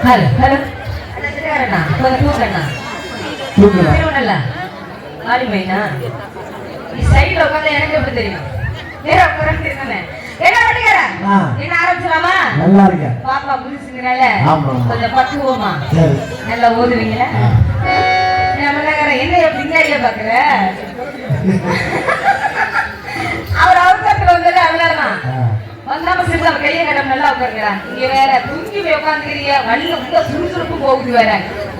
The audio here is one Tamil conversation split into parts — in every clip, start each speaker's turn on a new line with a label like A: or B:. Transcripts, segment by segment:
A: ஹலோ ஹலோ தூக்கண்ணா ஆலிமைனா சைடுல உட்காந்து எனக்கு எப்படி தெரியும் நேரா உட்கார்ந்து இருக்கேன் என்ன பண்ணிக்கற என்ன ஆரம்பிச்சலாமா நல்லா இருக்க பாப்பா புரிசுங்கறல கொஞ்சம் பக்குவமா சரி நல்லா ஓதுவீங்களா நம்ம நகர என்ன பின்னாடியே பாக்குற அவர் அவசரத்துல வந்தது அதனாலதான் வந்தாம சரி நம்ம கையை கட்டம் நல்லா உட்காருங்கடா இங்க வேற துங்கி போய் உட்காந்துக்கிறீங்க வழியில உங்க சுறுசுறுப்பு போகுது வேற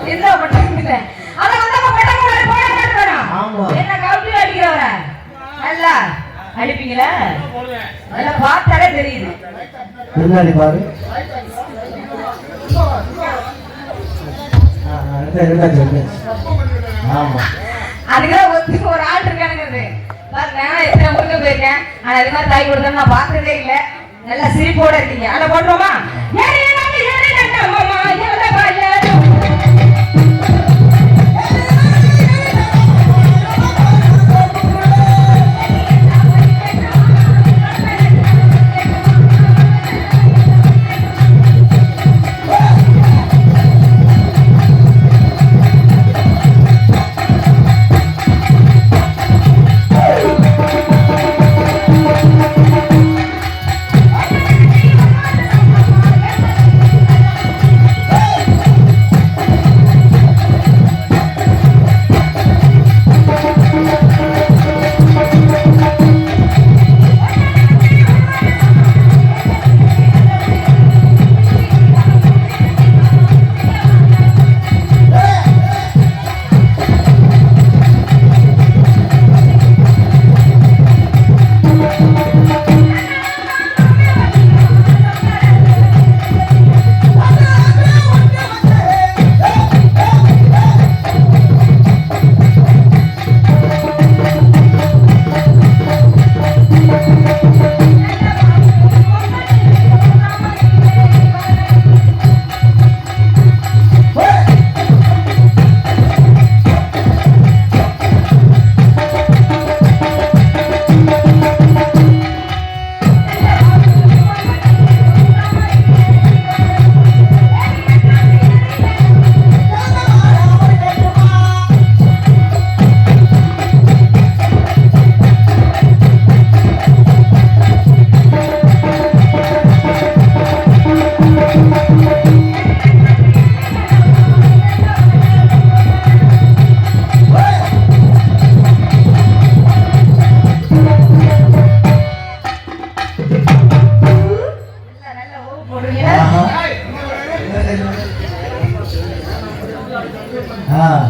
A: என்ன பண்றீங்க அத வந்தா போட என்ன கவுட்டி அடிக்கிறவர நல்லா அடிப்பீங்களா நல்லா பார்த்தாலே தெரியுது பின்னாடி பாரு அதுக்கு ஒரு ஆள் இருக்கானுங்கிறது பாருங்க எத்தனை முருங்க போயிருக்கேன் ஆனா அது மாதிரி தாய் கொடுத்தா நான் பார்த்ததே இல்லை நல்லா சிரிப்போட இருக்கீங்க அதை போட்டுருமா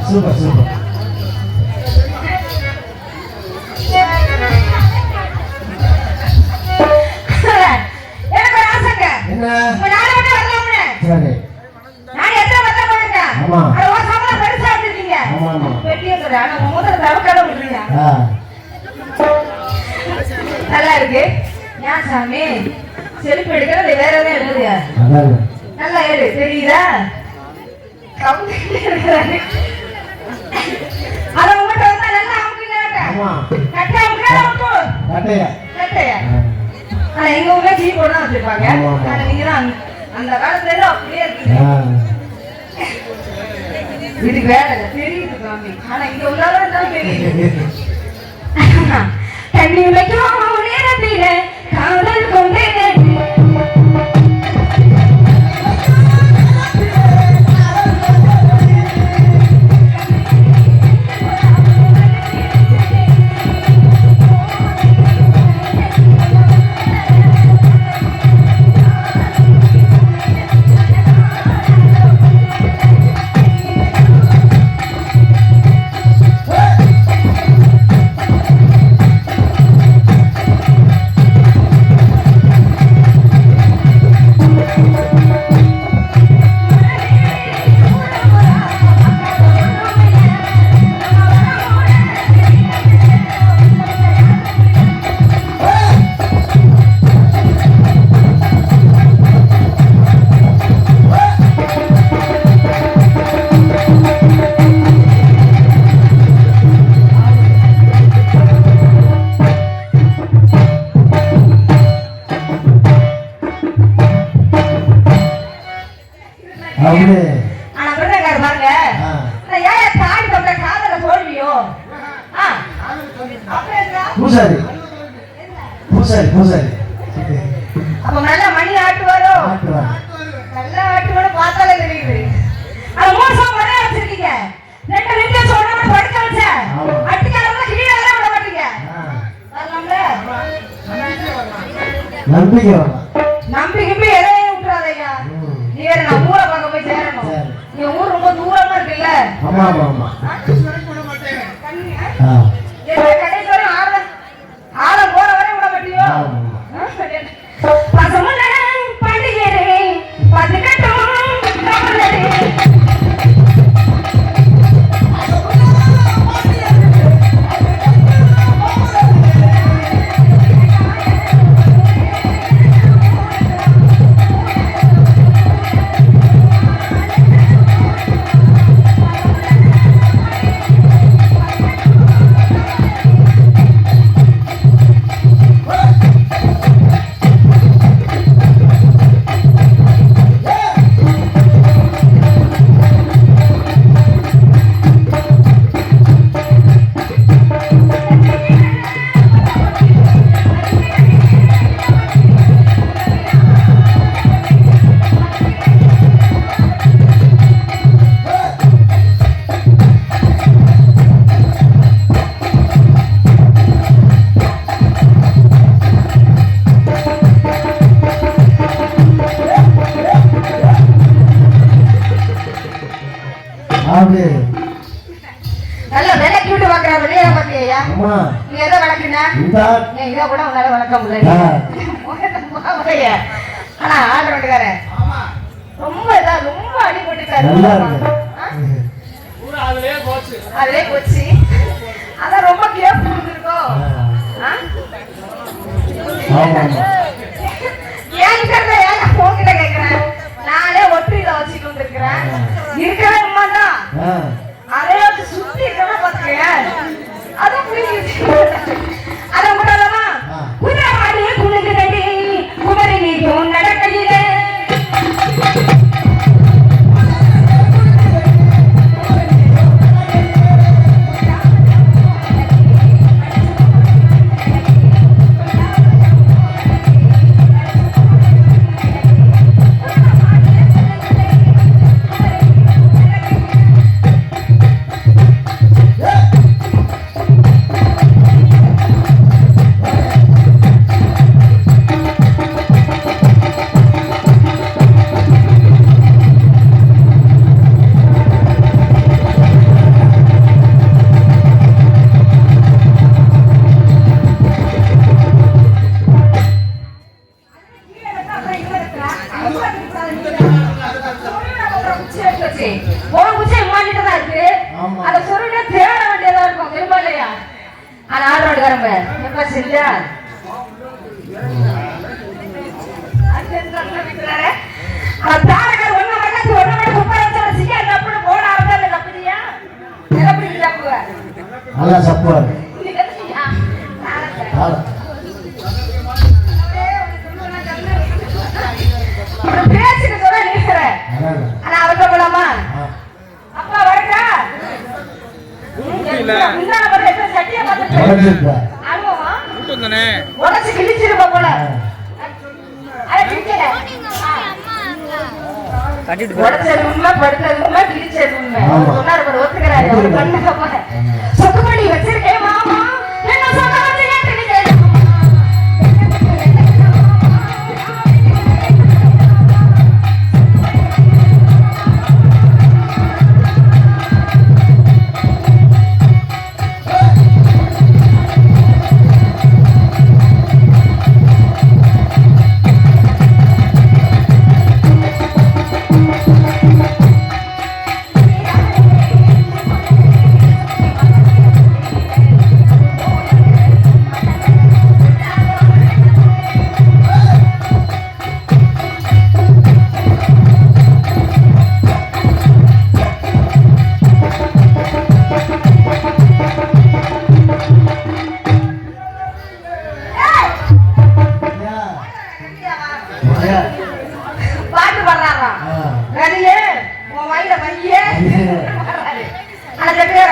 A: சூப்பர் சூப்பர் எனக்கு ஒரு ஆசைங்க என்ன நானே வந்து வரலாம்னே சரி நான் எத்தனை வந்த போறேங்க ஆமா அது ஒரு சமல பெருசா வச்சிருக்கீங்க ஆமா ஆமா பெட்டியே சொல்ற ஆனா முதல்ல தவக்கட விடுறீங்க நல்லா இருக்கு ஏன் சாமி செல்ஃப் எடுக்கிறது வேற ஏதாவது எழுதுறியா நல்லா ஏறு தெரியுதா அத உங்கட்ட வந்தா நல்லா அமுக்குங்க ஆமா கட்டை அமுக்குங்க கட்டையா கட்டையா ஆனா எங்க ஊர்ல டீ போட வச்சிருப்பாங்க ஆனா நீங்க தான் அந்த காலத்துல எல்லாம் அப்படியே இருக்கீங்க இதுக்கு வேற தெரியுது சாமி ஆனா இங்க உள்ளால தான் தெரியுது தண்ணி வைக்கும் நேரத்தில காதல் கொண்டே ஆனா விருதுக்காரர் பாருங்க ஏன் தாடி தொட்ட காதல தோல்வியோ
B: பூசாரி பூசாரி பூசாரி
A: அப்ப நல்லா மணி ஆட்டுவாரோ நல்லா ஆட்டுவாரோ பார்த்தாலே தெரியுது அது மோசம் ஒரே வச்சிருக்கீங்க ரெண்டு ரெண்டு சொன்ன படிக்க வச்ச அட்டிக்காரங்க கீழே விட மாட்டீங்க
B: நம்பிக்கை
A: நம்பிக்கை எதையும் விட்டுறாதையா நீ வேற நான் ஊரை பார்க்க போய் சேரணும் நீ ஊர் ரொம்ப தூரமா இருக்குல்ல
B: ஆமா ஆமா ஆமா
A: கடைசி வரை ஆழம் போற வரை விட மாட்டியோ பசமுள்ள பண்டிகை பதுக்கட்டும் நல்ல வேலை கியூட் பாக்குற வெளியே பாத்தியா நீ எதை வளர்க்கினா இதை கூட உன்னால வளர்க்க முடியல ஆனா ஆர்டர் வந்துக்காரு ரொம்ப இதா ரொம்ப அடி போட்டுக்காரு அதுவே போச்சு அதான் ரொம்ப கேப் கொடுத்துருக்கோம் ஏன்கிறத ஏன் போன்கிட்ட கேட்கிறேன் நானே ஒற்றியில வச்சுட்டு வந்திருக்கிறேன் இருக்கவே உண்மைதான் அதே வச்சு சுத்தி இருக்கவே பாத்துக்கிறேன் அதான் புரியுது அதான் கூடாதமா குதிரை குழுக்கு கட்டி குமரி நீக்கும் நடக்கையிலே
B: நல்லா சப்புவார்
A: பேச்சுக்கு சொல்ல நினைக்கிறேன் ஆனா அவர்கிட்ட போலாமா அப்பா வரட்டா சட்டியா பார்த்து உடச்சு கிழிச்சிருப்பா போல உடச்சது உண்மை படுத்தது உண்மை கிழிச்சது உண்மை சொன்னாரு ஒத்துக்கிறாரு ஒரு பண்ணுங்க சொக்குமணி வச்சிருக்கேன் மாமா என்ன சொன்ன பாட்டு பாடுறாராம். உன் வாயில வைய அதுக்கு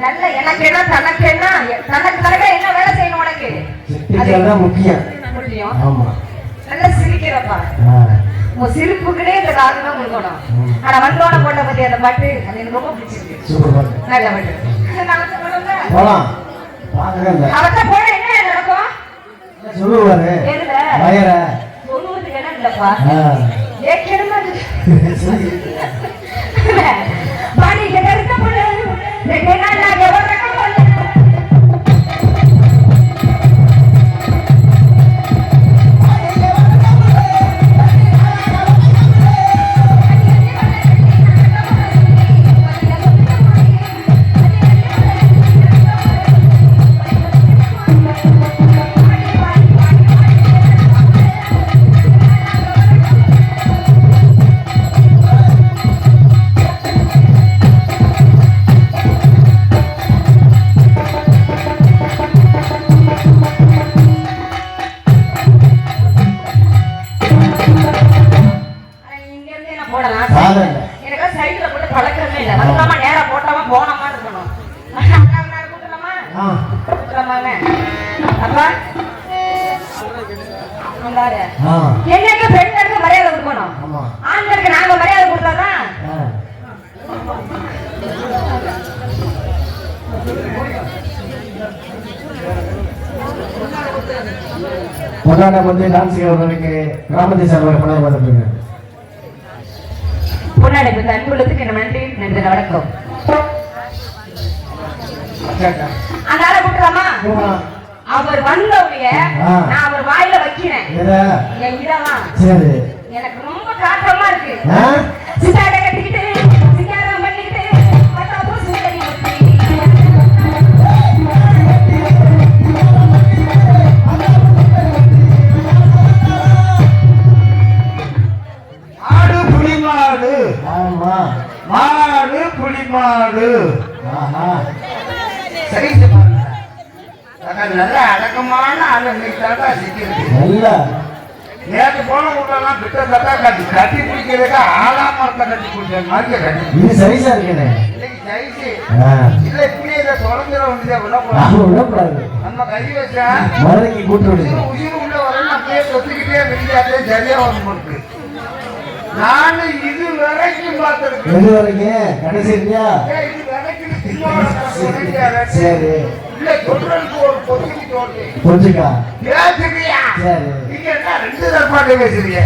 A: நல்ல எனக்கு என்ன தனக்கு என்ன தனக்கு தனக்கு என்ன வேலை செய்யணும் உனக்கு
B: அதுதான் முக்கியம். ஆமா
A: நல்லா சிரிக்கிறப்பா உன் சிரிப்புக்குனே இந்த காரணம் தான் கொடுக்கணும். ஆனா வந்தோட போட்ட பத்தி அந்த பாட்டு அது எனக்கு ரொம்ப பிடிச்சிருக்கு. நல்ல பாட்டு
B: போலாம்.
A: அவர்கிட்ட போன என்ன நடக்கும்
B: சொல்லுவாரு.
A: சொல்லுவதுக்கு என்ன இல்லப்பா ஏற்கனவே பாடி எடுத்த பொண்ணு ரெண்டு நாள் நான் எவ்வளவு என்னைக்கு பெண்களுக்கு மரியாதை கொடுக்கணும். ஆண்களுக்கு நாங்க மரியாதை கொடுத்தாதான் பொன்னாடைக்கு அன்புள்ளதுக்கு என்ன நன்றி நன்றி வணக்கம். அந்த ஆளை கூட்டலாமா? அவர் வந்தவங்க நான் அவர் வாயில வைக்கிறேன். எனக்கு ரொம்ப காட்டமா இருக்கு. சித்தாட கட்டிக்கிட்டு சிங்காரம் பண்ணிக்கிட்டு
C: ஆடு புலிமாடு. ஆமா மாடு புலிமாடு. சரி நல்ல அடக்கமான ஆளு நேற்று போன வீட்டெல்லாம் பிட்ட தட்டா கட்டி கட்டி பிடிக்கிறதுக்கு ஆலாமரத்தை கட்டி பிடிச்ச மாதிரி கட்டி
B: சரிசா இருக்கேன்.
C: இல்ல இப்படி இதை தொடர்ந்துட விடக்கூடாது. நம்ம கை வச்சா உயிர் உள்ள வரணும் அப்படியே தொத்திக்கிட்டே வெளியாட்டே சரியா வந்து நானு இது வரைக்கும் பார்த்திருக்கேன்.
B: இது வரைக்கும் கடைசி இல்லையா?
C: இது வரைக்கும்
B: சரி
C: இல்ல சொல்றதுக்கு ஒரு பொறுக்கி தோட்டு
B: புரிஞ்சுக்கா
C: பேசுறியா? சரி நீங்க என்ன ரெண்டு தரப்பாட்டு பேசுறீங்க?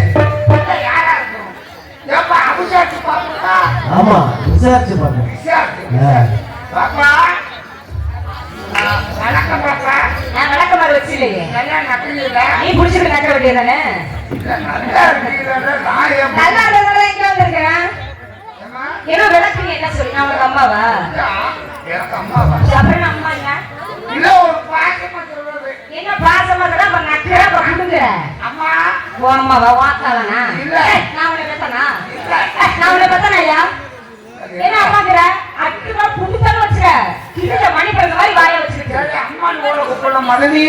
C: யாரா இருக்கும்? ஏப்பா அபிஷேகத்து பாப்பா?
B: ஆமா விசாரிச்சு பாப்போம்.
C: பாப்பா வணக்கம் பாப்பா.
A: நான் வணக்கம் மாதிரி வச்சில்லையே.
C: நல்லா நக்கல
A: நீ புடிச்சிட்டு நக்க வேண்டியதானே?
C: நல்லா இருக்கீங்களா? நான்
A: நல்லா இருக்கறதா இங்க வந்திருக்கேன். ஏன்னா விளக்கு என்ன சொல்லி நான் உங்க அம்மாவா?
C: எனக்கு அம்மாவா?
A: அப்புறம் அம்மாங்க
C: இல்ல ஒரு பாசமா சொல்றது.
A: என்ன பாசமா சொல்றா? அப்ப நக்கற அப்ப குடுங்க.
C: அம்மா
A: ஓ அம்மாவா வாத்தாதானா?
C: இல்ல
A: நான் உன்னை பெத்தனா? இல்ல நான் உன்னை பெத்தனாயா? என்ன அம்மாங்கற? அட்டுவா புடிச்சல வச்சிர. கிட்ட மணி பறந்த மாதிரி வாயை வச்சிருக்க.
C: அம்மா ஓட கூப்பிட மதனி.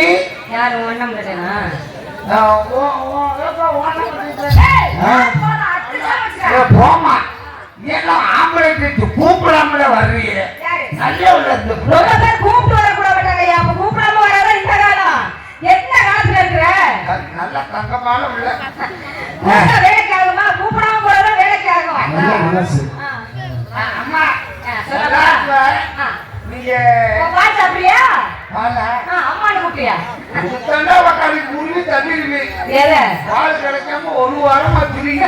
A: யார் ஒண்ணம் கேட்டேனா?
C: போமா எல்லாம் ஆம்பளை கூப்பிடாமல வர்றீங்க. நல்ல
A: ரொம்ப பேர் கூப்பிட்டு வரக்கூட மாட்டாங்கய்யா. அப்ப கூப்பிடாம வராத இந்த காலம். என்ன காலத்துல இருக்கிற?
C: நல்ல தங்கமான உள்ள
A: வேலைக்கு ஆகுமா? கூப்பிடாம போறதா வேலைக்கு ஆகும்.
C: அம்மா நீங்க
A: பால் சாப்பிடுறியா?
C: அம்மானு
A: கூப்பிட்டியா?
C: உருவி தண்ணி பால் கிடைக்காம ஒரு வாரமா துணிங்க.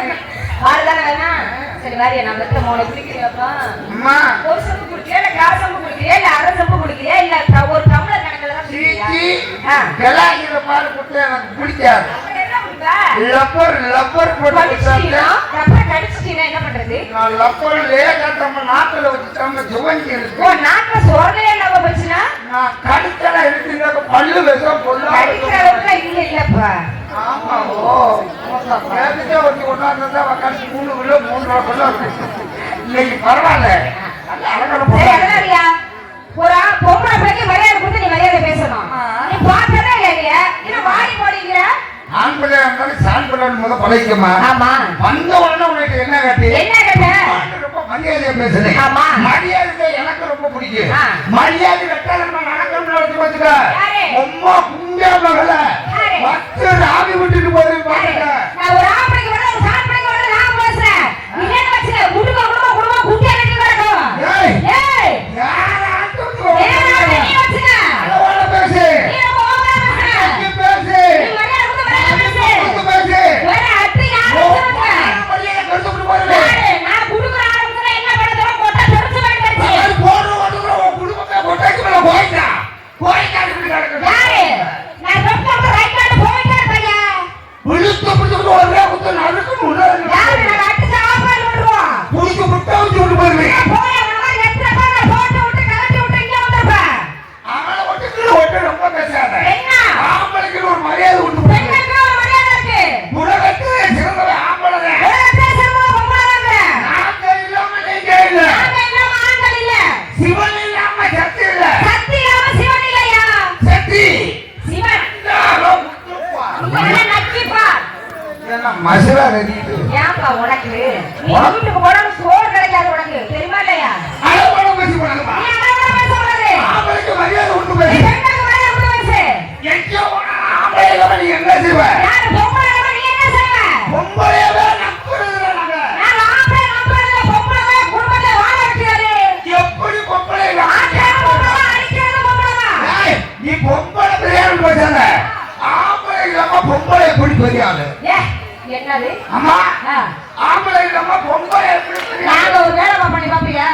A: பால் தானே வேணாம். சரி வாரியா நான் வெத்த மூணு குடிக்கிறீங்கப்பா.
C: அம்மா
A: ஒரு சம்பு குடிக்கிறியா இல்ல கால் சம்பு குடிக்கிறியா இல்ல அரை சம்பு குடிக்கிறியா இல்ல ஒரு டம்ளர் கணக்குல தான் குடிக்கிறியா?
C: கலாயிர பால் கொடுத்து எனக்கு பிடிக்காது.
A: என்ன குடிப்பா?
C: லப்பர் லப்பர் போட்டு சாப்பிட்டா
A: ரப்பர் கடிச்சிட்டீனா என்ன பண்றது?
C: நான் லப்பர் லேகட்டமா நாக்குல வச்சுட்டாம ஜுவஞ்சி இருக்கு.
A: ஓ நாக்குல சோறலே இல்லாம போச்சுனா
C: நான் கடிச்சல எடுத்துங்க பல்லு விஷம் பொல்லா
A: கடிக்கிற அளவுக்கு இல்ல இல்லப்பா.
C: ஆமா ஓ கேட்டுட்டே ஒட்டி கொண்டாந்தா வக்காசி 3 கிலோ 3 கிலோ இன்னைக்கு பரவாயில்ல. நல்ல அழகான
A: பொண்ணு. ஒரு பொம்பளை பிள்ளைக்கு மரியாதை கொடுத்து நீ மரியாதை பேசணும். நீ பார்த்ததே இல்லையா? என்ன வாடி போடுங்கிற?
C: ஆண் பிள்ளை இருந்தாலும் சாண் பிள்ளை முத பழகிக்கமா.
A: ஆமா
C: வந்த உடனே உனக்கு என்ன கட்டி
A: என்ன கட்ட
C: ரொம்ப மரியாதையா பேசுறேன்.
A: ஆமா.
C: மரியாதை எனக்கு ரொம்ப பிடிக்கும்.
A: ஆ.
C: மரியாதை கட்டால நம்ம நடக்கணும்னு வச்சு வச்சுக்க.
A: யாரு?
C: அம்மா கும்பியா மகள
A: யாரு?
C: பத்து ராவி விட்டுட்டு போய் பாருங்க.
A: நான் ஒரு ஆம்பளைக்கு வர ஒரு சாப்பிளைக்கு வர நான் பேசுறேன். நீ என்ன வச்சுக்க குடும்ப குட்டி அடிச்சு வரணும்.
C: ஏய்
A: ஏய்
C: யார ஆட்டுது?
A: நீ வச்சுக்க.
C: அளவால பேசு.
A: நீ ரொம்ப ஓவரா பேசுற.
C: நீ பேசு.
A: நீ மரியாதை கொடுத்து பேசு.
C: கொடுத்து பேசு.
A: வேற அத்தை யாரு வச்சுக்க.
C: மரியாதை கொடுத்து விட்டு போறே.
A: யாரு? நான் குடுக்குற ஆளுக்கு என்ன பண்ணதோ போட்டா தெரிஞ்சு போயிடுச்சு.
C: அது போற ஓடுற குடும்பத்தை கொட்டாக்கி மேல போய்டா. போய்டா இப்படி நடக்குது.
A: யாரு? நான் ரொம்ப ரைட் ஹேண்ட் போயிட்டே பையன்.
C: புடிச்சு புடிச்சு ஒரே குத்து நறுக்கு உள்ள.
A: யாரு? நான் அடிச்சு ஆஃபால் விட்டுருவோம்.
C: புடிச்சு புட்டா வச்சு விட்டு போறே.
A: போய் அவன எத்தனை பேரை போட்டு விட்டு கலட்டி விட்டு இங்க வந்தப்ப.
C: அவளை ஒட்டுக்கு ஒட்டு ரொம்ப பேசாத.
A: என்ன?
C: ஆம்பளைக்கு ஒரு மரியாதை உண்டு.
A: பெண்களுக்கு ஒரு மரியாதை இருக்கு.
C: உலகத்து சிறந்தவ ஆம்பளை.
A: உலகத்துல சிறந்தவ பொம்பளைதாங்க.
C: நாங்க இல்லாம நீங்க இல்ல.
A: நாங்க இல்லாம ஆண்கள் இல்ல.
C: சிவன் இல்லாம சக்தி இல்ல.
A: சக்தி இல்லாம சிவன் இல்லையா?
C: சக்தி
A: சிவன்.
C: யாரோ முத்துப்பா.
A: நீ என்ன நக்கிப்பா?
C: என்ன மசுரா ரெடிது.
A: ஏன்பா உனக்கு? நீ வீட்டுக்கு போனா சோறு கிடைக்காது உனக்கு. தெரியுமா இல்லையா?
C: அளவோட பேசி போறாங்கப்பா.
A: நீ அளவோட பேசக்கூடாது.
C: ஆம்பளைக்கு மரியாதை உண்டு
A: நீ
C: பேசு.
A: பெண்களுக்கு மரியாதை கொடுத்து பேசு.
C: எங்க போனா ஆம்பளை இல்லாம நீ என்ன செய்வ?
A: யாரு பொம்பளை இல்லாம நீ என்ன செய்வ?
C: பொம்பளையவே நம்புறதுல நாங்க.
A: நாங்க ஆம்பளை நம்புறதுல பொம்பளை குடும்பத்தை வாழ வைக்கிறது.
C: எப்படி பொம்பளை இல்ல?
A: ஆட்களை பொம்பளை அடிக்கிறது பொம்பளை.
C: ஏய், நீ பொம்பளை பிரியாணி பேசாத. ஆம்பளை இல்லாம பொம்பளை எப்படி பெரியாளு?
A: ஏ, என்னது?
C: அம்மா
A: ஆ,
C: ஆம்பளை இல்லாம பொம்பளை எப்படி பெரியாளு?
A: நாங்க ஒரு வேலை பண்ணி பாப்பியா?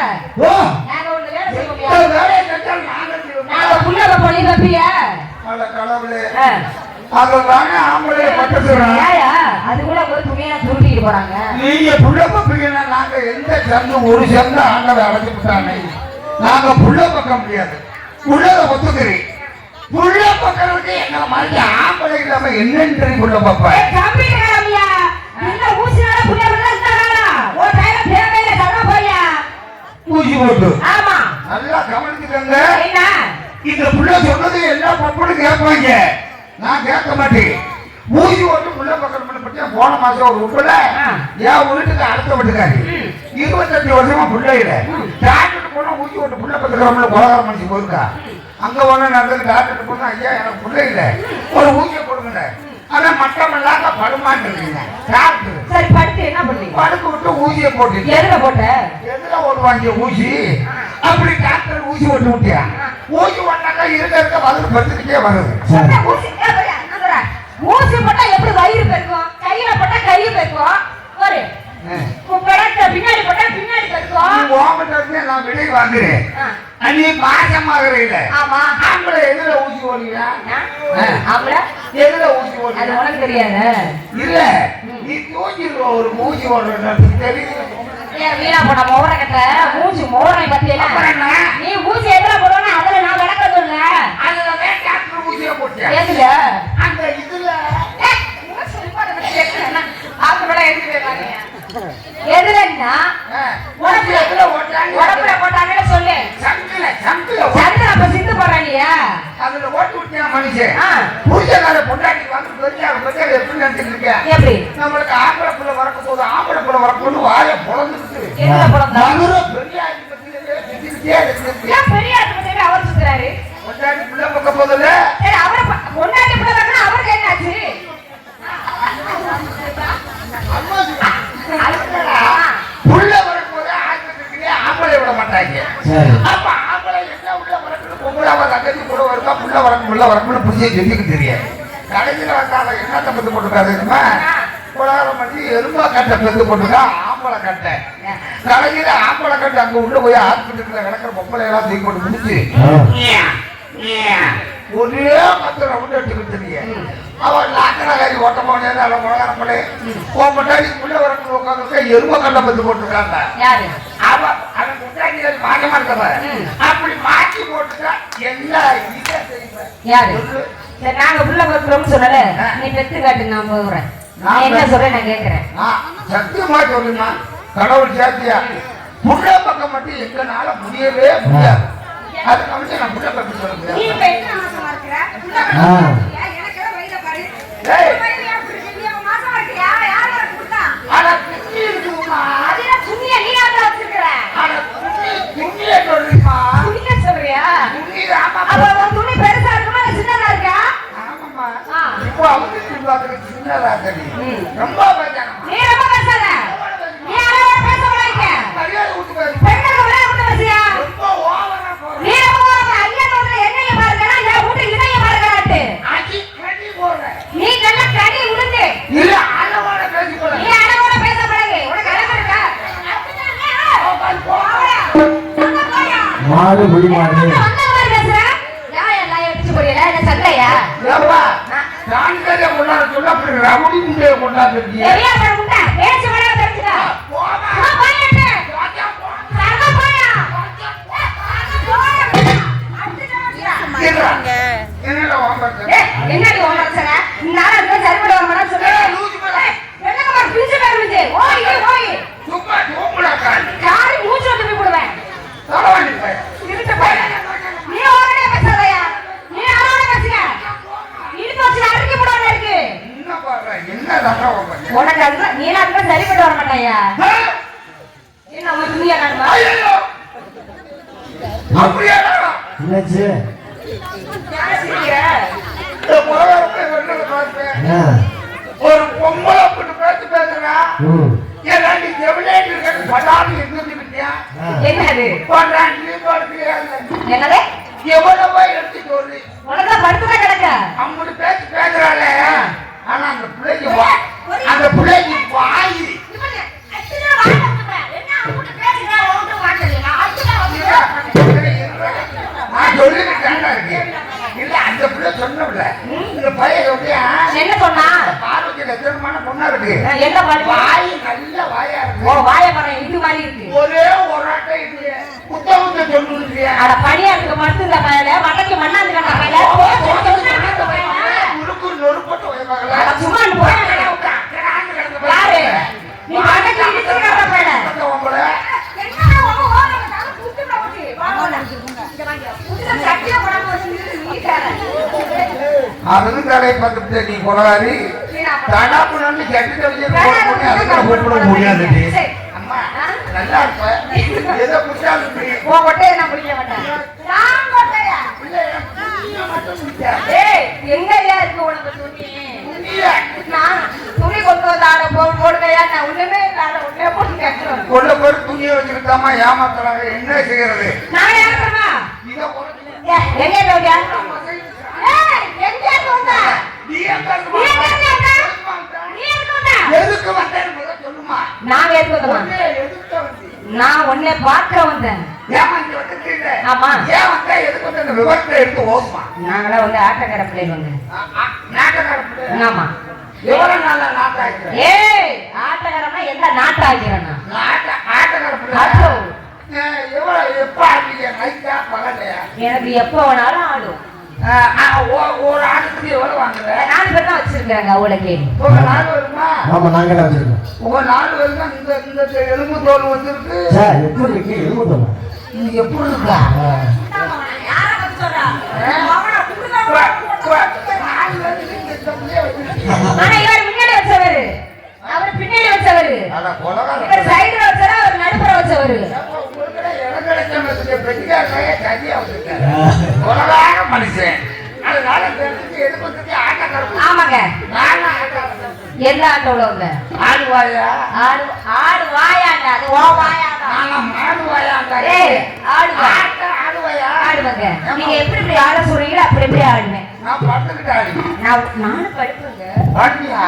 C: ஓ
A: நாங்க ஒரு வேலை செய்வோமியா?
C: இந்த வேலையை செஞ்சால் நாங்க செய்வோம்.
A: நாங்க புள்ள பண்ணி பாப்பியா?
C: அட கடவுளே, அதுதானே ஆம்பளை பட்டு சொல்றாங்க.
A: ஏயா, அது கூட ஒரு துணியா துருட்டிட்டு போறாங்க.
C: நீங்க புள்ள பப்பீங்கன்னா நாங்க எந்த சந்து ஒரு சந்து ஆண்டவை அடைச்சு விட்டானே. நாங்க புள்ள பக்க முடியாது. புள்ளத ஒத்துக்கிறேன். புள்ள பக்கிறதுக்கு எங்களை மாதிரி ஆம்பளை இல்லாம என்னன்னு புள்ள பப்ப.
A: ஏய், கம்பி கடாமியா. இந்த ஊசினால புள்ள புள்ள இருந்தாரா? ஓ டைல பேரையில தர போறியா?
C: ஊசி போட்டு
A: ஆமா.
C: நல்லா கவனிச்சுக்கங்க.
A: என்ன?
C: இந்த புள்ள சொன்னது எல்லா பப்பனும் கேட்பாங்க. நான் கேட்க மாட்டேன். ஊசி ஓட்டு புள்ள பக்கம் பத்தியா போன மாசம் ஒரு உப்புல என் வீட்டுக்கு அடுத்த வீட்டுக்காரு 25 வருஷமா புள்ள இல்ல. டாக்டர் போனா ஊசி ஓட்டு புள்ள பத்துக்கிறோம்ல கொலகார மனுஷன் போயிருக்கா. அங்க ஒண்ணு நடந்தது. டாக்டர் போனா ஐயா எனக்கு புள்ள இல்ல, ஒரு ஊசியை கொடுங்க. ஆனா மட்டமெல்லாம் படுமான்னு இருக்கீங்க. டாக்டர்
A: சரி படுத்து என்ன பண்ணீங்க?
C: படுக்க விட்டு ஊசியை போட்டு
A: எதுல போட்ட?
C: எதுல ஓடுவாங்க ஊசி? அப்படி டாக்டர் ஊசி ஓட்டு விட்டியா? ஊசி ஓட்டாக்கா இருக்க பதில் படுத்துக்கிட்டே வருது.
A: சொன்ன ஊசி ஏய், என்ன சொல்ற? ஊசி போட்டா எப்படி வயிறு பெருக்கும்? கையில போட்டா கை பெருக்கும். ஒரு படத்தை பின்னாடி போட்டா பின்னாடி பெருக்கும்.
C: ஓமட்டே நான் விலை வாங்குறேன். நீ பாசமாகற இல்ல.
A: ஆமா.
C: ஆம்பளை எதுல ஊசி ஓடுவீங்க?
A: ஆம்பளை
C: எதுல ஊசி
A: அது
C: ஓடுவீங்க?
A: உனக்கு தெரியாது.
C: இல்ல நீ தூக்கிடுவ ஒரு ஊசி ஓடுறது தெரியும்.
A: ஏன் வீணா போன மோர கட்ட மூஞ்சி மோரை பத்தியல.
C: அப்புறம் என்ன?
A: நீ ஊசி எதுல போடுவனா அதுல நான் விளக்க சொல்ல.
C: அதுல டாக்டர் ஊசியை போட்டியா?
A: எதுல?
C: அந்த இதுல
A: ஆக்குறட எதுக்கு வேறாங்க? எதுலன்னா
C: ஊசி எதுல ஓட்டாங்க?
A: உடம்புல போட்டாங்கன்னு சொல்லு.
C: சங்கில
A: சந்திர அப்ப சிந்து போறானியா?
C: அதுல ஓட்டு விட்டியா மனுஷன்?
A: ஆ.
C: பூஜைக்கார பொண்டாட்டி வந்து பெரியார் எப்படி நினைச்சிட்டு இருக்க?
A: எப்படி?
C: நம்மளுக்கு ஆம்பளை புள்ள வரக்கும் போது ஆம்பளை புள்ள வரக்கும்னு வாயை பொழந்துட்டு
A: எதுல போறதா?
C: மதுரை பெரியார் பத்தியே சுத்திக்கிட்டே இருக்கு.
A: ஏன் பெரிய ஆஸ்பத்திரியில அவர் சுத்துறாரு?
C: பொண்டாட்டி புள்ள பக்கம் போதுல
A: சரி அவரை பொண்டாட்டி புள்ள வரணும் அவருக்கு என்னாச்சு?
C: புள்ள வரும்போது ஆஸ்பத்திரிக்கு ஆம்பளை விட மாட்டாங்க. அப்ப ஆம்பளை என்ன உள்ள வரணும் பொம்பளை அவ தங்கச்சி கூட வருக்கா புள்ள வரணும்னு புரிஞ்சு தெரிஞ்சுக்க தெரியாது. கடைசியில் வந்தால என்னத்தை பத்து போட்டுருக்காதுமா குலகாரம் பண்ணி எருமா கட்டை பெருந்து போட்டுருக்கா ஆம்பளை கட்டை. கடைசியில ஆம்பளை கட்டை அங்க உள்ள போய் ஆஸ்பத்திரியில கிடக்கிற பொம்பளை எல்லாம் தூக்கி போட்டு முடிச்சு ஒரே மத்த ரவுண்ட் எடுத்துக்கிட்டு தெரியும். அவன் லாக்கனகாரி ஓட்ட போனேன் அவன் குலகாரம் பண்ணி முன்னாடி உள்ள வரணும் உட்காந்துருக்க எருமை கட்டை பெருந்து போட்டுருக்காங்க. அவன் முன்னாடி மாற்றமா இருக்கவ அப்படி மாற்றி போட்டுட்டா எல்லா இதை
A: யாரு? சரி நாங்க புள்ள பத்துறோம்னு சொல்லல. நீ பெத்து காட்டு நான் போறேன். நான் என்ன சொல்றேன் நான் கேக்குறேன்.
C: சத்தியமா சொல்லுமா கடவுள் சாத்தியா புள்ள பக்கம் மட்டும் எங்கனால முடியவே முடியாது. அதுக்கு வந்து நான் புள்ள பக்கம் சொல்லுங்க.
A: நீ இப்ப என்ன மாசமா இருக்கற? புள்ள பக்கம் எனக்கு ஏதோ வயில பாரு.
C: ஏய்
A: வயில அப்படி நீ மாசமா இருக்கியா? யார் யார் கொடுத்தா?
C: அட கிட்டி இருக்குமா
B: மாடு புடி மாடு
A: வந்த மாதிரி பேசுற யா எல்லாம் எடுத்து போறீல என்ன சண்டையா
C: ஏப்பா சாண்டே கொண்டாட சொல்ல அப்படி ரவுடி முண்டே கொண்டாடுறீங்க
A: எரியா முண்டை பேச்சு வர தெரிஞ்சுடா
C: போமா
A: போயிட்டு சரக போயா
C: என்னடா வாங்கறது
A: என்னடி உன் பிரச்சனை இந்த ஆளு இருக்க சரிபட வரமாட்டா சொல்லு என்னங்க மாதிரி பிரிச்சு பேருந்து ஓய் ஓய்
C: சும்மா தூங்குடா கால்
A: யாரை மூச்சு வந்து போய் போடுவேன்
C: தரவாணி பைய
A: இருட்ட போய் நீ ஓரடே பேசாதயா நீ யாரோட பேசுங்க இடுப்பு வச்சு அடக்கி போடாம இருக்கு
C: என்ன பாரு என்ன தடவை வாங்க
A: உனக்கு அதுக்கு நீ அதுக்கு சரிபட வரமாட்டாயா என்ன ஒரு துணியா காணுமா
C: ஐயோ அப்படியே
B: என்னாச்சு
A: யாரை சிரிக்கிற
C: இந்த புறவரப்பை வெள்ளல பார்த்தேன்
B: ஆ.
C: ஒரு பொம்பளை அப்படி பேச்சு பேசுறா
B: ம்.
C: ஏன்னா நீ எவ்வளவு இருக்க படாது எங்கிருந்து விட்டியா
B: ஆ.
A: என்னது
C: பண்றான் நீ பார்த்தியா
A: என்னது
C: எவ்வளவோ எடுத்து சொல்லி
A: உனக்கு படுத்துதான் கிடக்க
C: அவங்க பேச்சு பேசுறாளே ஆனா அந்த பிள்ளைக்கு அந்த பிள்ளைக்கு வாய் நான் சொல்லிருக்கேன் இல்ல அந்த பிள்ளை சொன்னவில்ல இந்த பையன் எப்படியா
A: என்ன சொன்னா
C: பார்வதி லட்சணமான பொண்ணா இருக்கு
A: என்ன பாடு
C: வாய் நல்ல வாயா
A: ஓ
C: இருக்கு
A: வாய பாரு இது மாதிரி இருக்கு
C: ஒரே ஒரு ஆட்டை இது புத்தகத்தை சொல்லுறியா
A: அட பனியா இருக்கு மருந்து இந்த பயல மண்டைக்கு மண்ணாந்து கண்ட பயல
C: உருக்கு நொறுப்பட்டு
A: அட சும்மா நீ போய் யாரு நீ மண்டைக்கு இடிச்சு கண்ட பயல என்னடா உங்க ஓரங்க தல குத்துடா ஓடி வாங்க இங்க வாங்க புடிச்ச சட்டியா போடாம வச்சிட்டு நீட்டார
C: அதுவும் தலை பார்த்துட்டு நீ கொலகாரி தடா புண்ணு கட்டிட்டு வச்சு அதுக்கு கூப்பிட முடியாது அம்மா நல்லா இருப்ப ஏதோ குட்டாது
A: ஓ கொட்டைய நான் குடிக்க மாட்டேன் நான் கொட்டையா ஏய் எங்கயா இருக்கு உனக்கு துணி நான் துணி கொண்டு வந்து ஆட போடுகையா நான் ஒண்ணுமே இல்லாத ஒண்ணே போட்டு கேட்கிறேன்
C: கொள்ள போய் துணியை வச்சுக்கிட்டாமா ஏமாத்துறாங்க என்ன செய்யறது
A: நான் ஏறமா
C: இதை
A: எங்க போறியா ஏய் எங்க போறா
C: நீ எங்க எதுக்கு வந்தேன்னு சொல்லுமா
A: நான் ஏத்துவதமா
C: எதுக்கு வந்து
A: நான் உன்னை பார்க்க வந்தேன்
C: ஏமாந்து வந்துட்டீங்க
A: ஆமா
C: ஏன் வந்தா எதுக்கு வந்து அந்த விவரத்தை எடுத்து ஓதுமா
A: நாங்களா வந்து ஆட்டக்கார பிள்ளைங்க வந்தேன்
C: நாட்டக்கார
A: ஆமா
C: எவ்வளவு நாளா நாட்டாக்கிறேன்
A: ஏய் ஆட்டக்காரமா எந்த நாட்டை ஆகிறேன்னா
C: ஆட்டக்கார
A: அதோ
C: எவ்வளவு எப்ப ஆடுறீங்க நைட்டா பகலையா
A: எனக்கு எப்ப வேணாலும் ஆடும்
C: ஒரு ஆட்டுக்கு எவ்வளவு வாங்குற
A: 4 பேர் தான் வச்சிருக்காங்க அவளை கேள்வி
C: உங்க நாள் வருமா
B: ஆமா நாங்களே வச்சிருக்கோம்
C: உங்க நாள் வருமா இந்த எலும்பு தோல் வந்துருக்கு
B: சார் எப்படி இருக்கு எதுவும் சொல்லுங்க
C: இது எப்படி இருக்கா
A: ஆனா இவர் முன்னாடி வச்சவரு அவர் பின்னாடி வச்சவரு இவர் சைடுல வச்சவரு அவர் நடுப்புற வச்சவரு
C: மனுஷன் அதனால எதுக்கு ஆட்டக்கார
A: ஆமாங்க எந்த ஆட்டோல வந்த
C: ஆடுவாயா
A: ஆடு ஆடு வாயாண்டா அது ஓ வாயாண்டா
C: ஆடுவாயா
A: ஏய் ஆடுவா
C: ஆடுவாயா
A: ஆடுவாங்க நீங்க எப்படி இப்படி ஆட சொல்றீங்களோ அப்படி எப்படி ஆடுவேன்
C: நான் படுத்துக்கிட்டு ஆடி
A: நானும் படுப்புங்க
C: பாட்டியா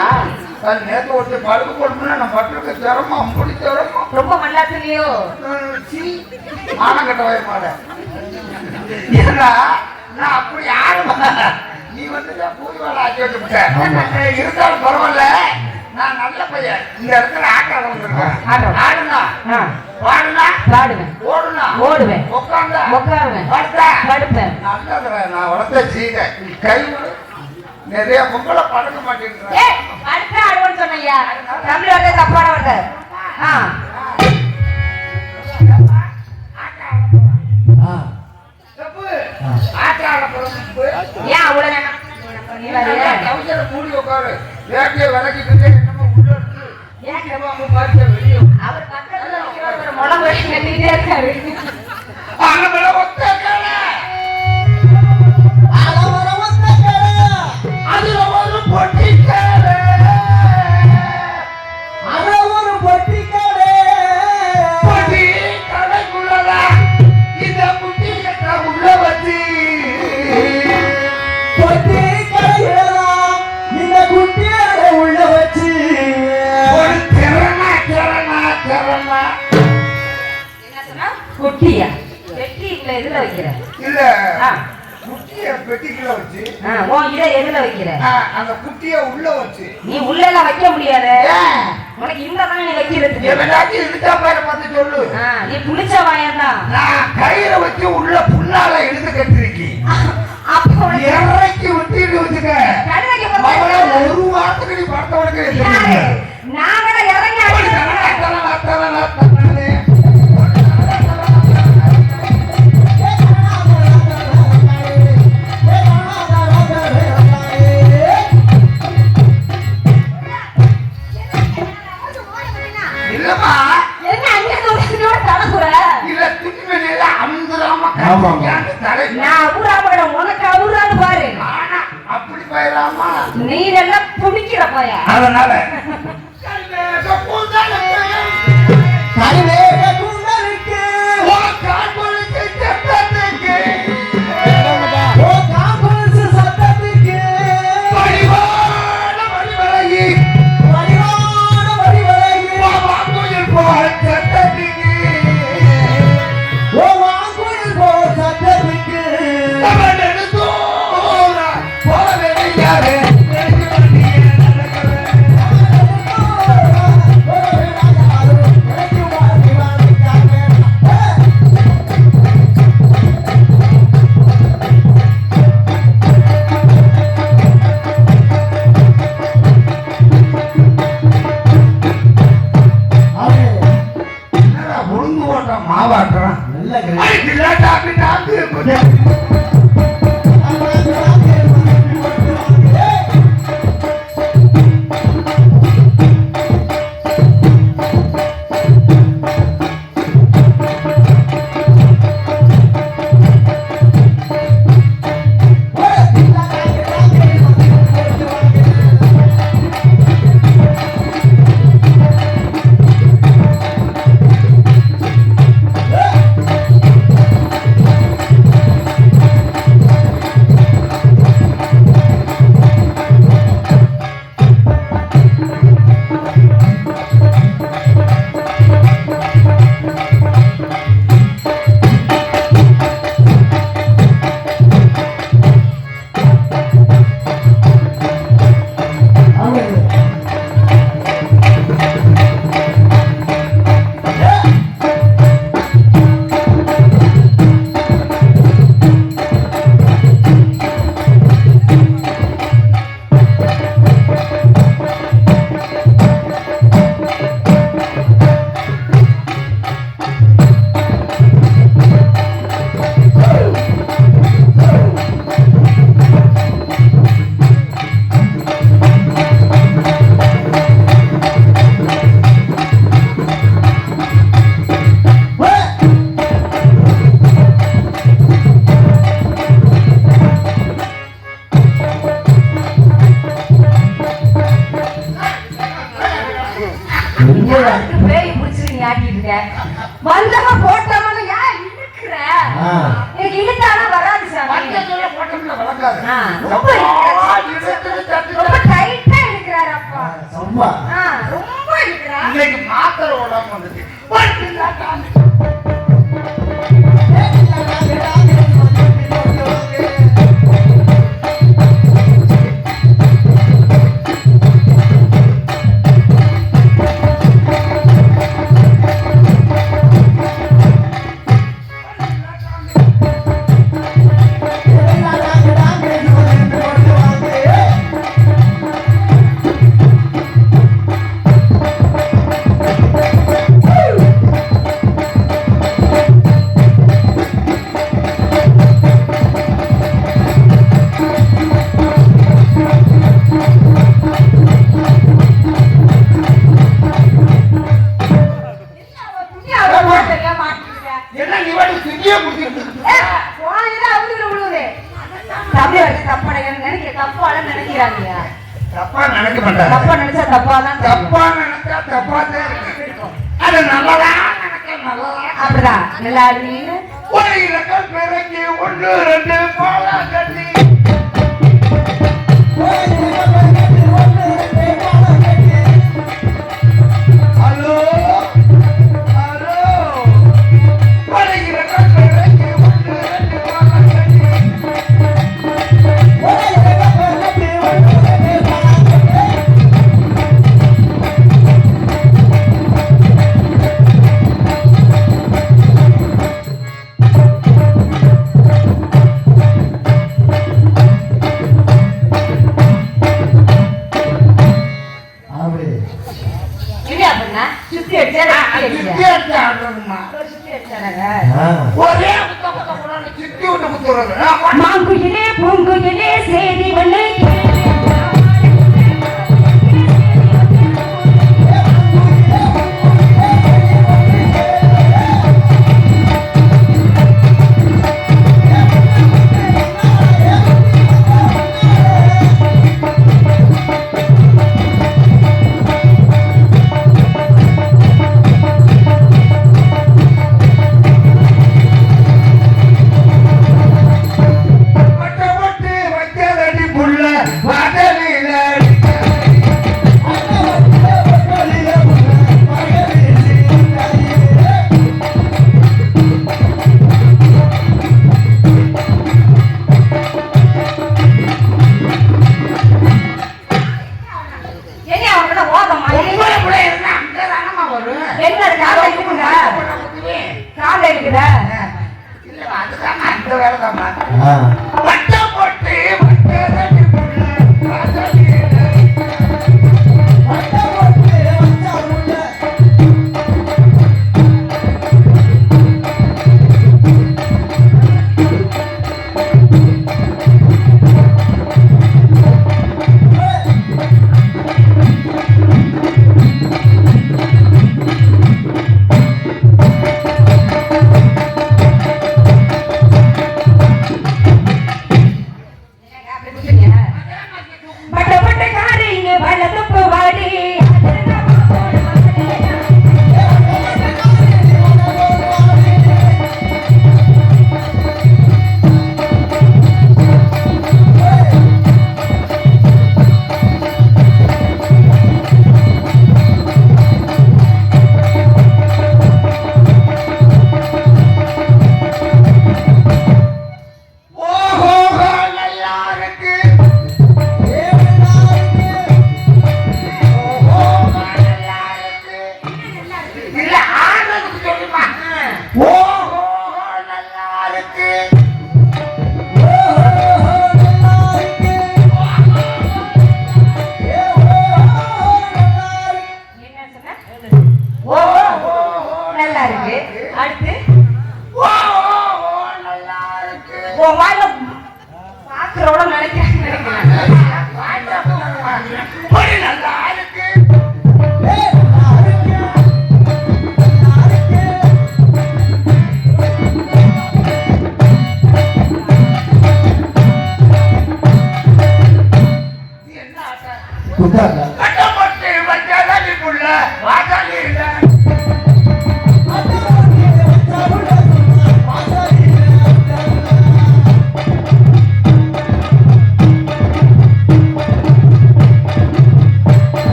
C: நேற்று ஒருத்தர் படுக்க போடணும்னா நான் பட்டிருக்க சிரமம் அப்படி சிரமம்
A: ரொம்ப மல்லாத்துலையோ
C: ஆனங்கட்ட வயமாட ஏன்னா நான் அப்படி ஆடுவேன் நீ வந்து பூரி வேலை ஆக்கி வச்சுட்டேன் இருந்தாலும் பரவாயில்ல நான் நல்ல பையன் இந்த இடத்துல ஆட்ட வந்துருக்கேன் ஆடுனா பாடுனா
A: பாடுவேன்
C: ஓடுனா
A: ஓடுவேன்
C: உட்காந்தா
A: உட்காருவேன்
C: படுத்தா
A: படுப்பேன்
C: நல்லதுல நான் வளர்த்த சீங்க கை நிறைய பொங்கலை படுக்க மாட்டேங்கிறேன்
A: ஏய் படுத்தா ஆடுவேன்னு சொன்னையா தமிழ் வரது தப்பான வருது ஏன் அவ்வளவு நேரம்
C: மூடி உட்காரு வேட்டையை விளக்கிட்டு
A: அவர் பக்கத்துல முளம் வச்சு கட்டிட்டே இருக்காரு
C: அதுல ஒரு பொட்டிக்காரு பொட்டி கடைக்குள்ளதான் இந்த குட்டி உள்ள வச்சு
B: உள்ள வச்சு
C: ஒரு திறனா
A: என்ன சொன்னா குட்டியா வெட்டி இல்ல இது எதுல வைக்கிற?
C: இல்ல
A: ஆ.
C: குட்டிய பெட்டிக்குள்ள வச்சு
A: உன் இதை எதுல வைக்கிற?
C: அந்த குட்டிய உள்ள வச்சு.
A: நீ உள்ள எல்லாம் வைக்க முடியாது. உனக்கு இந்த தானே நீ வைக்கிறதுக்கு.
C: எவனாச்சும் இழுத்தா பேரை பார்த்து சொல்லு.
A: நீ புளிச்ச வாயம்தான்.
C: நான் கயிறை வச்சு உள்ள புண்ணால இழுத்து கட்டிருக்கி.
A: அப்போ
C: இறக்கி விட்டுட்டு வச்சுக்க. ஒரு வாரத்துக்கு நீ பார்த்தவனுக்கு
A: நாங்கள இறங்கி
C: இல்லம்மா
A: என்ன அங்க தடக்குற
C: இல்ல துணிமணியில அமுதுராம தடை
A: நான் ஊராம உனக்கு ஊரான்னு பாரு.
C: அப்படி போயிடாமா
A: நீ எல்லாம் புடிக்கிற பையா.
C: அதனால மாவாட்டுறான்
A: வந்தவ போட்டவன ஏன் இழுக்கிற? எனக்கு இழுத்தானா வராது சாமி. ரொம்ப டைட்டா இழுக்கிறாரு அப்பா. ரொம்ப இழுக்கிறா.
C: இன்னைக்கு மாத்திரை ஓடாம வந்துட்டு தப்பா நினைக்க மாட்டாங்க.
A: தப்பா நினைச்சா தப்பாதான்.
C: தப்பா நினைச்சா தப்பாதான் இருக்கும். அது நல்லதா நினைக்க நல்லதா.
A: அப்படிதான் நல்லா ஆடுவீங்க.
C: ஒரு இலக்கம் பிறகு 1 2 பாலா கட்டி ஹலோ ஹலோ ஒரு இலக்கம் பிறகு 1
A: இல்ல அப்படின்னா சுத்தி அடிச்சா
C: சுத்தி அடிச்சு ஆடுறதுமா.
A: சுத்தி அடிச்சாங்க
C: ஒரே சுத்தி விட்டு குத்துறது.
A: மாங்குயிலே பூங்குயிலே சேதி ஒண்ணு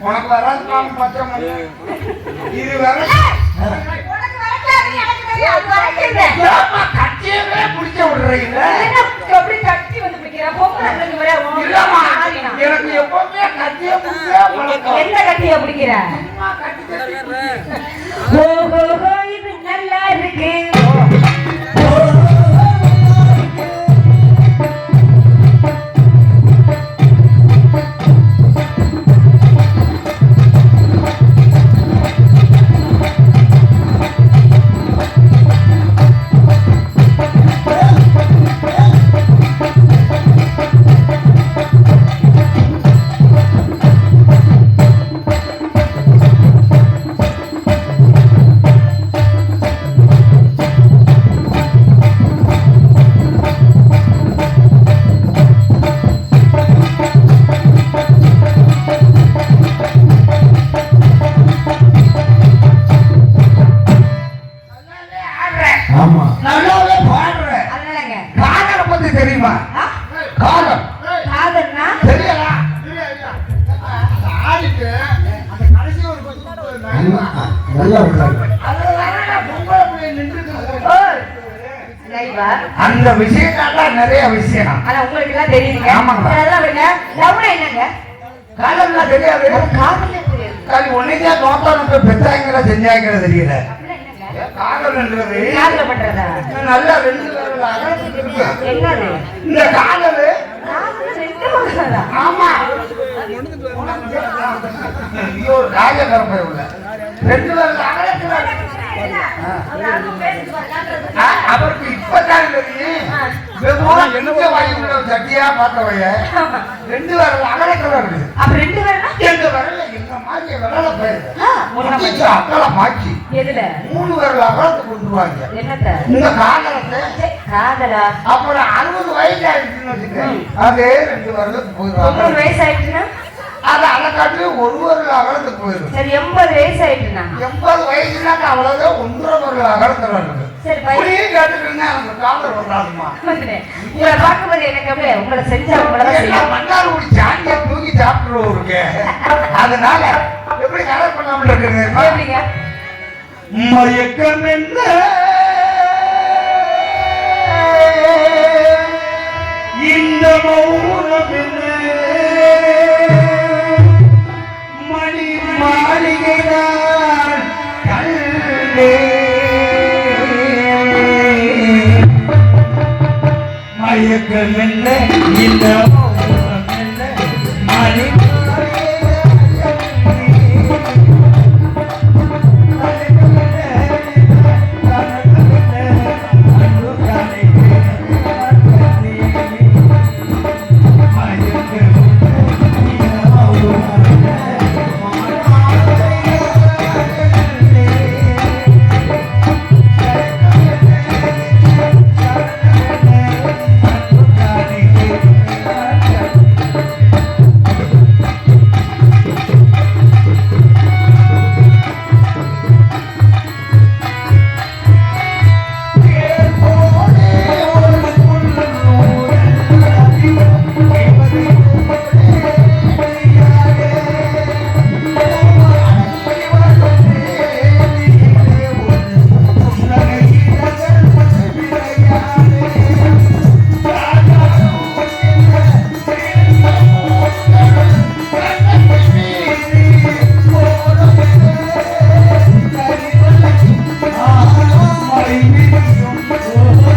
C: உனக்கு வராது இது வர கட்சியவே பிடிச்ச விடுறீங்க. எனக்கு எப்பவுமே கட்சியை
A: எந்த கட்சியை பிடிக்கிற? இது நல்லா இருக்கு.
C: நல்லாவே பாடுற. காதலை பத்தி தெரியுமா? காதல்
A: காதல்னா
C: தெரியல. அந்த விஷயம் நிறைய விஷயம்
A: உங்களுக்கு எல்லாம் தெரியுங்க.
C: காதல்லாம் தெரியாது. காதல் ஒன்னைக்கே நோட்டான பெற்றாங்கிற செஞ்சாங்கிற தெரியல. காதல்ன்றது
A: காதல் பண்றதா?
C: நல்ல ரெண்டு பேரோட அகலத்துக்கு இருக்கு.
A: என்னது
C: இந்த காதல்
A: காதல் ரெண்டு பண்றதா?
C: ஆமா ஐயோ ராஜகரப்பை உள்ள ரெண்டு பேரோட அகலத்துல அவருக்கு இப்பதான் தெரியும். என்ன வாங்கி சட்டியா பார்த்தவைய ரெண்டு பேரோட அகலத்துல இருக்குது.
A: அப்ப ரெண்டு பேரும்
C: எங்க வரல எங்க மாதிரி விரல போயிரு அக்கலை மாக்கி
A: எதுல
C: 3 பேரோட அகலத்தை கொண்டுருவாங்க.
A: என்னத்த
C: இந்த காதலத்தை
A: காதலா?
C: அப்புறம் 60 வயசு ஆயிடுச்சுன்னு வச்சுக்கேன், அதே 2 வருடத்துக்கு போயிடுவாங்க.
A: 90 வயசு ஆயிடுச்சுன்னா
C: அது அதை காட்டி 1 வருட அகலத்துக்கு போயிடும்.
A: சரி 80 வயசு ஆயிடுச்சுன்னா
C: 80 வயசுனாக்க அவ்வளவுதான் 1.5 வருட அகலத்துல இருக்குது.
A: சரி
C: இப்படியே கேட்டுட்டு அந்த காதல் வராதுமா.
A: உங்களை பார்க்கும்போது எனக்கு அப்படியே உங்களை செஞ்சா உங்களை
C: மன்னார் ஒரு சாண்டியை தூக்கி சாப்பிட்டுருவோருக்கு. அதனால எப்படி கலர் பண்ணாமல் இருக்குது
A: எப்படிங்க?
C: மயக்கம் என்ன இந்த மௌனம் என்ன மணி மாளிகைதான் கல்லே மயக்கம் என்ன இந்த மௌனம் என்ன மணி Oh